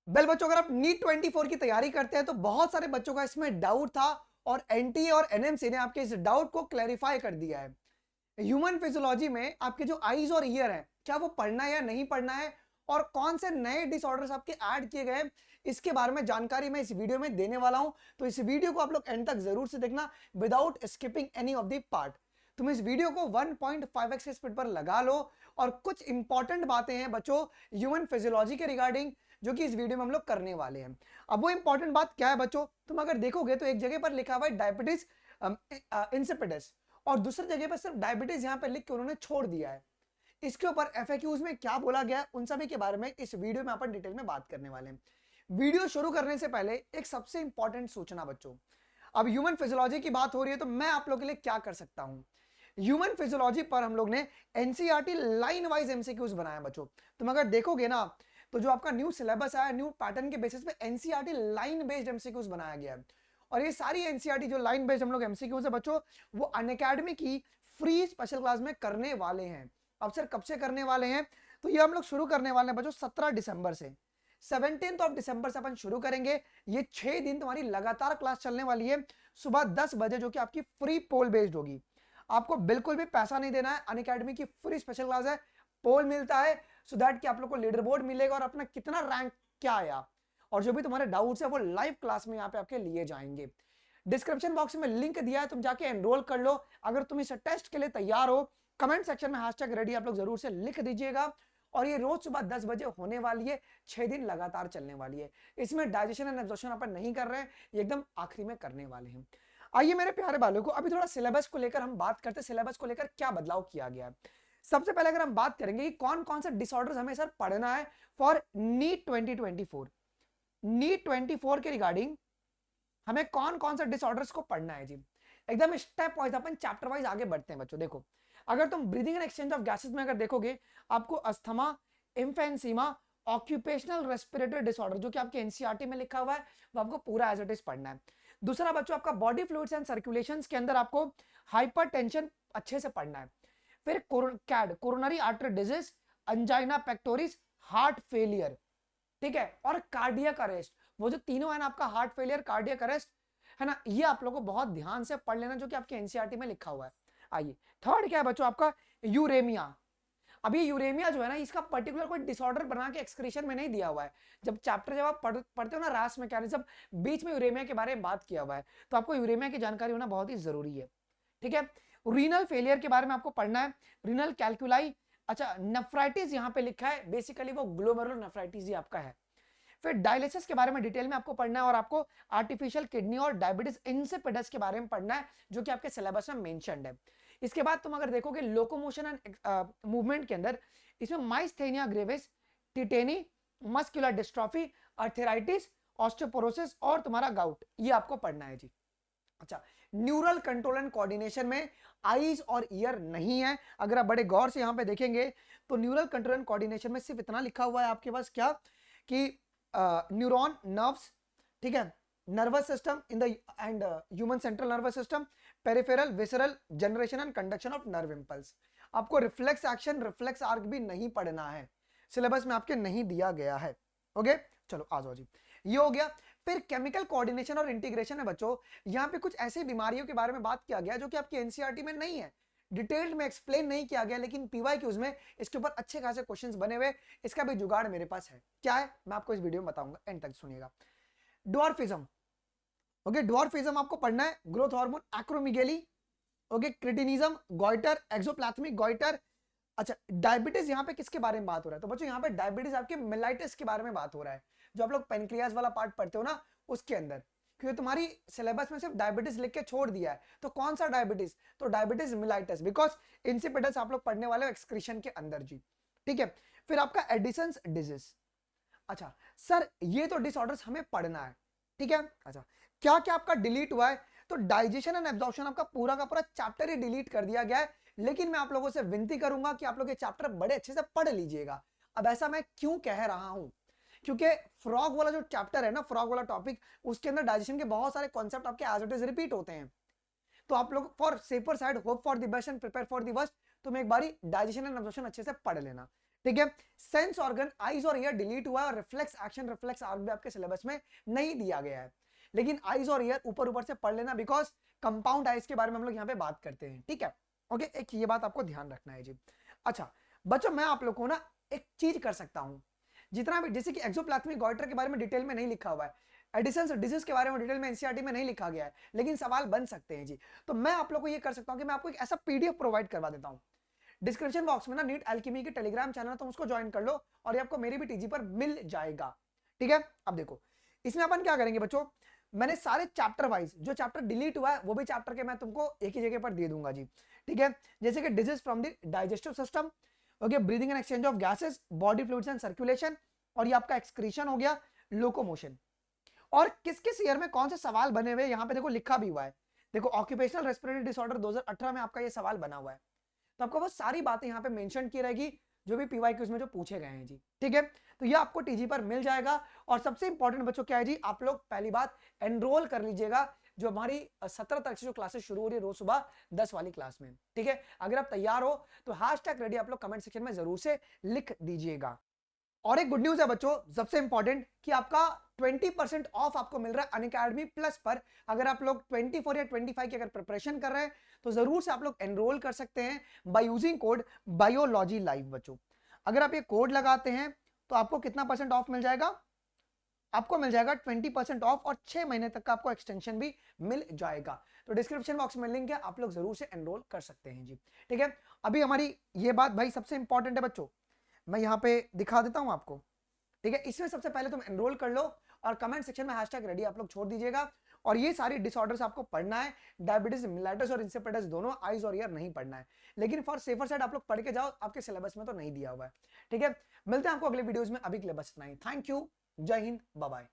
Well बच्चों, अगर आप नीट 24 की तैयारी करते हैं तो बहुत सारे बच्चों का इसमें डाउट था और एनटीए और एनएमसी ने आपके इस डाउट को क्लैरिफाई कर दिया है। ह्यूमन फिजियोलॉजी में आपके जो आईज और ईयर है, क्या वो पढ़ना है या नहीं पढ़ना है, और कौन से नए डिसऑर्डर्स आपके ऐड किए गए, इसके बारे में जानकारी मैं इस वीडियो में देने वाला हूं। तो इस वीडियो को आप लोग एंड तक जरूर से देखना without skipping any of the part. तुम इस वीडियो को 1.5x स्पीड पर लगा लो और कुछ इंपॉर्टेंट बातें हैं बच्चों ह्यूमन फिजियोलॉजी के रिगार्डिंग जो कि इस वीडियो में हम लोग करने वाले हैं। अब वो इंपॉर्टेंट बात क्या है बच्चों, तुम अगर देखोगे तो एक जगह पर लिखा हुआ है डायबिटीज इंसिपिडस और दूसरी जगह पर सिर्फ डायबिटीज यहां पर लिख के उन्होंने छोड़ दिया है। इसके ऊपर एफएक्यूज में क्या बोला गया है उन सभी के बारे में इस वीडियो में अपन डिटेल में बात करने वाले हैं। वीडियो शुरू करने से पहले एक सबसे इंपॉर्टेंट सूचना बच्चों, अब ह्यूमन फिजियोलॉजी की बात हो रही है तो मैं आप लोगों के लिए क्या कर सकता हूं। ह्यूमन फिजियोलॉजी पर हम लोग ने एनसीईआरटी लाइन वाइज एमसीक्यूज बनाया बच्चों। तुम अगर देखोगे ना तो जो आपका न्यू सिलेबस आया, न्यू पैटर्न के बेसिस पे एनसीईआरटी लाइन बेस्ड एमसीक्यूज बनाया गया है। और ये सारी एनसीईआरटी जो लाइन बेस्ड हम लोग एमसीक्यूज है बच्चों, वो अनअकैडमी की फ्री स्पेशल क्लास में करने वाले हैं। अब सर कब से करने वाले हैं, तो ये हम लोग शुरू करने वाले हैं बच्चों 17 दिसंबर से। 17 ऑफ दिसंबर से अपन शुरू करेंगे। ये 6 दिन तुम्हारी लगातार क्लास चलने वाली है सुबह 10 बजे, जो कि आपकी फ्री पोल बेस्ड होगी। आपको बिल्कुल भी पैसा नहीं देना है, अनअकैडमी की फ्री स्पेशल क्लास है। पोल मिलता है सो दैट कि आप लोग को लीडर बोर्ड मिलेगा और अपना कितना रैंक क्या आया और जो भी तुम्हारे डाउट्स है वो लाइव क्लास में यहाँ पे आपके लिए जाएंगे। डिस्क्रिप्शन बॉक्स में लिंक दिया है, तुम जाके एनरोल कर लो। अगर तुम इस टेस्ट के लिए तैयार हो, कमेंट सेक्शन में #रेडी आप लोग जरूर से लिख दीजिएगा। और ये रोज सुबह 10 बजे होने वाली है, 6 दिन लगातार चलने वाली है। इसमें डाइजेशन एंड एब्जॉर्प्शन अपन नहीं कर रहे हैं, ये एकदम आखिरी में करने वाले हैं। आइए मेरे प्यारे बालों को अभी थोड़ा सिलेबस को लेकर हम बात करते हैं, सिलेबस को लेकर क्या बदलाव किया गया है। सबसे पहले अगर हम बात करेंगे कि कौन कौन से डिसऑर्डर्स हमें सर पढ़ना है फॉर नीट 2024। नीट 24 के रिगार्डिंग हमें कौन कौन से डिसऑर्डर्स को पढ़ना है जी, एकदम स्टेप वाइज अपन चैप्टर वाइज आगे बढ़ते हैं बच्चों। देखो, अगर तुम breathing and exchange of gases में अगर देखोगे, आपको अस्थमा, एम्फेंसीमा, ऑक्यूपेशनल रेस्पिरेटरी डिसऑर्डर जो कि आपके एनसीईआरटी में लिखा हुआ है, वो आपको पूरा एज इट इज पढ़ना है। दूसरा बच्चों, आपका बॉडी फ्लूइड्स एंड सर्कुलेशन के अंदर आपको हाइपरटेंशन अच्छे से पढ़ना है। फिर CAD coronary artery disease, angina pectoris, heart failure, ठीक है, और कार्डियक अरेस्ट। वो जो तीनों है ना, आपका हार्ट फेलियर, कार्डियक अरेस्ट है ना, ये आप लोगों को बहुत ध्यान से पढ़ लेना जो कि आपके एनसीईआरटी में लिखा हुआ है। आइए, थर्ड क्या है बच्चों, आपका यूरेमिया। अभी यूरेमिया जो है ना, इसका पर्टिकुलर कोई डिसऑर्डर बना के एक्सक्रीशन में नहीं दिया हुआ है। जब आप पढ़ते हो ना रास मैकेनिज्म, बीच में यूरेमिया के बारे में बात किया हुआ है, तो आपको यूरेमिया की जानकारी होना बहुत ही जरूरी है। ठीक है, रीनल फेलियर के बारे में आपको पढ़ना है, रीनल कैलकुलाई। अच्छा, नेफ्राइटिस यहाँ पे लिखा है, बेसिकली वो ग्लोमेरुलर नेफ्राइटिस ही आपका है। फिर डायलिसिस के बारे में डिटेल में आपको पढ़ना है और आपको आर्टिफिशियल किडनी और डायबिटीज इंसिपिडस के बारे में पढ़ना है जो कि आपके सिलेबस में मेंशन्ड है। इसके बाद तुम अगर देखोगे लोकोमोशन एंड मूवमेंट के अंदर, इसमें myasthenia gravis, tetany, muscular dystrophy, arthritis, osteoporosis और तुम्हारा गाउट, ये आपको पढ़ना है जी। अच्छा, न्यूरल कंट्रोल एंड कोऑर्डिनेशन में आईज और ईयर नहीं है। अगर आप बड़े गौर से यहां पे देखेंगे तो न्यूरल कंट्रोल एंड कोऑर्डिनेशन में सिर्फ इतना लिखा हुआ है आपके पास क्या, कि न्यूरॉन, नर्व्स, ठीक है, nervous system in the end human central nervous system, peripheral, visceral, generation and conduction of nerve impulse. आपको रिफ्लेक्स एक्शन, रिफ्लेक्स आर्क भी नहीं पढ़ना है, सिलेबस में आपके नहीं दिया गया है। ओके, चलो आ जाओ जी, ये हो गया। फिर केमिकल कोऑर्डिनेशन और इंटीग्रेशन है बच्चों, यहां पे कुछ ऐसी बीमारियों के बारे में बात किया गया जो कि आपकी एनसीईआरटी में नहीं है, डिटेल्ड में एक्सप्लेन नहीं किया गया, लेकिन पीवाईक्यूज में इसके ऊपर अच्छे खासे क्वेश्चंस बने हुए। इसका भी जुगाड़ मेरे पास है, क्या है मैं आपको इस वीडियो में बताऊंगा, एंड तक सुनिएगा। ड्वार्फिज्म, ओके, ड्वार्फिज्म आपको पढ़ना है, growth hormone, acromegaly, okay, cretinism, goitre, exophthalmic goitre. अच्छा, डायबिटीज यहाँ पे किसके बारे में बात हो रहा है, तो बच्चों यहाँ पे डायबिटीज आपके मेलाइटिस के बारे में बात हो रहा है, जो आप लोग पेनक्रियाज वाला पार्ट पढ़ते हो ना उसके अंदर, क्योंकि तुम्हारी सिलेबस में सिर्फ डायबिटीज लिख के छोड़ दिया है। तो कौन सा डायबिटीज, तो डायबिटीज मिलाइटिस, बिकॉज इंसिपिडस आप लोग पढ़ने वाले हो एक्सक्रीशन के अंदर जी। ठीक है, फिर आपका एडिसन्स डिजीज। अच्छा सर, ये तो डिसऑर्डर्स हमें पढ़ना है, ठीक है। अच्छा, क्या क्या आपका डिलीट हुआ है, तो डाइजेशन एंड एब्जॉर्प्शन आपका पूरा का पूरा चैप्टर ही डिलीट कर दिया गया है, लेकिन मैं आप लोगों से विनती करूंगा कि आप लोग ये चैप्टर बड़े अच्छे से पढ़ लीजिएगा। अब ऐसा मैं क्यों कह रहा हूं, क्योंकि फ्रॉग वाला जो चैप्टर है ना, फ्रॉग वाला टॉपिक, उसके अंदर डाइजेशन के बहुत सारे कॉन्सेप्ट आपके एज इट इज रिपीट होते हैं। तो आप लोग for safer side, hope for the best and prepare for the worst, तुम एक बारी डाइजेशन एंड एब्जॉर्प्शन अच्छे से पढ़ लेना, ठीक है। सेंस ऑर्गन आईज और ईयर डिलीट हुआ है और रिफ्लेक्स एक्शन रिफ्लेक्स आर्क भी आपके सिलेबस में नहीं दिया गया है, लेकिन आईज और ईयर ऊपर ऊपर से पढ़ लेना, बिकॉज कंपाउंड आईज के बारे में हम लोग यहाँ पे बात करते हैं, ठीक है। ओके, एक ये बात आपको ध्यान रखना है जी। अच्छा बच्चों, मैं आप लोग को ना एक चीज कर सकता हूं, जितना भी, जैसे कि एक्सोप्लाज्मिक गॉइटर के बारे में डिटेल में नहीं लिखा हुआ है, एडिसन्स डिजीज के बारे में डिटेल में एनसीईआरटी में नहीं लिखा गया है, लेकिन सवाल बन सकते हैं जी। तो मैं आप लोग को ये कर सकता हूं कि मैं आपको एक ऐसा पीडीएफ प्रोवाइड करवा देता हूं डिस्क्रिप्शन बॉक्स में ना, नीट एल्केमी के टेलीग्राम चैनल है, तुम उसको ज्वाइन कर लो और ये आपको मेरी भी टीजी पर मिल जाएगा, ठीक है। अब देखो इसमें अपन क्या करेंगे बच्चों, मैंने सारे चैप्टर वाइज जो चैप्टर डिलीट हुआ है वो भी चैप्टर के मैं तुमको एक ही जगह पर दे दूंगा जी, ठीक है। जैसे कि disease from the digestive system, okay, breathing and exchange of gases, body fluids and circulation, और ये आपका एक्सक्रीशन हो गया, लोकोमोशन, और किस किस ईयर में कौन से सवाल बने हुए यहाँ पे देखो लिखा भी हुआ है। देखो ऑक्यूपेशनल रेस्पिरेटरी डिसऑर्डर 2018 में आपका ये सवाल बना हुआ है, तो आपको वो सारी बातें यहाँ पे मेंशन की रहेगी जो भी पीवाईक्यूज में जो पूछे गए हैं जी, ठीक है। तो ये आपको टीजी पर मिल जाएगा। और सबसे इंपॉर्टेंट बच्चों क्या है जी, आप लोग पहली बात एनरोल कर लीजिएगा जो हमारी 17 तारीख से जो क्लासेस शुरू हो रही है रोज सुबह 10 वाली क्लास में, ठीक है। अगर आप तैयार हो तो #रेडी आप लोग कमेंट सेक्शन में जरूर से लिख दीजिएगा। और एक गुड न्यूज है बच्चों, सबसे इंपॉर्टेंट, कि आपका 20% ऑफ आपको मिल रहा है अनअकैडमी प्लस पर। अगर आप लोग 24 या 25 की अगर प्रिपरेशन कर रहे हैं तो जरूर से आप लोग एनरोल कर सकते हैं by using code biology live बच्चों। अगर आप ये कोड लगाते हैं तो आपको कितना % ऑफ मिल जाएगा, आपको मिल जाएगा 20% ऑफ, और 6 महीने तक का आपको एक्सटेंशन भी मिल जाएगा। तो डिस्क्रिप्शन बॉक्स में लिंक है, आप लोग जरूर से एनरोल कर सकते हैं जी, ठीक है। अभी हमारी ये बात भाई सबसे इंपॉर्टेंट है बच्चों, मैं यहाँ पे दिखा देता हूँ आपको, ठीक है। इसमें सबसे पहले तुम एनरोल कर लो और कमेंट सेक्शन में #रेडी आप लोग छोड़ दीजिएगा। और ये सारी डिसऑर्डर्स आपको पढ़ना है, डायबिटीज मिलेटस और इंसेप्टिस दोनों, आइज और ईयर नहीं पढ़ना है, लेकिन फॉर सेफर साइड आप लोग पढ़ के जाओ, आपके सिलेबस में तो नहीं दिया हुआ है, ठीक है। मिलते हैं आपको अगले वीडियोस में, अभी के लिए बस इतना ही। थैंक यू, जय हिंद, बाय बाय।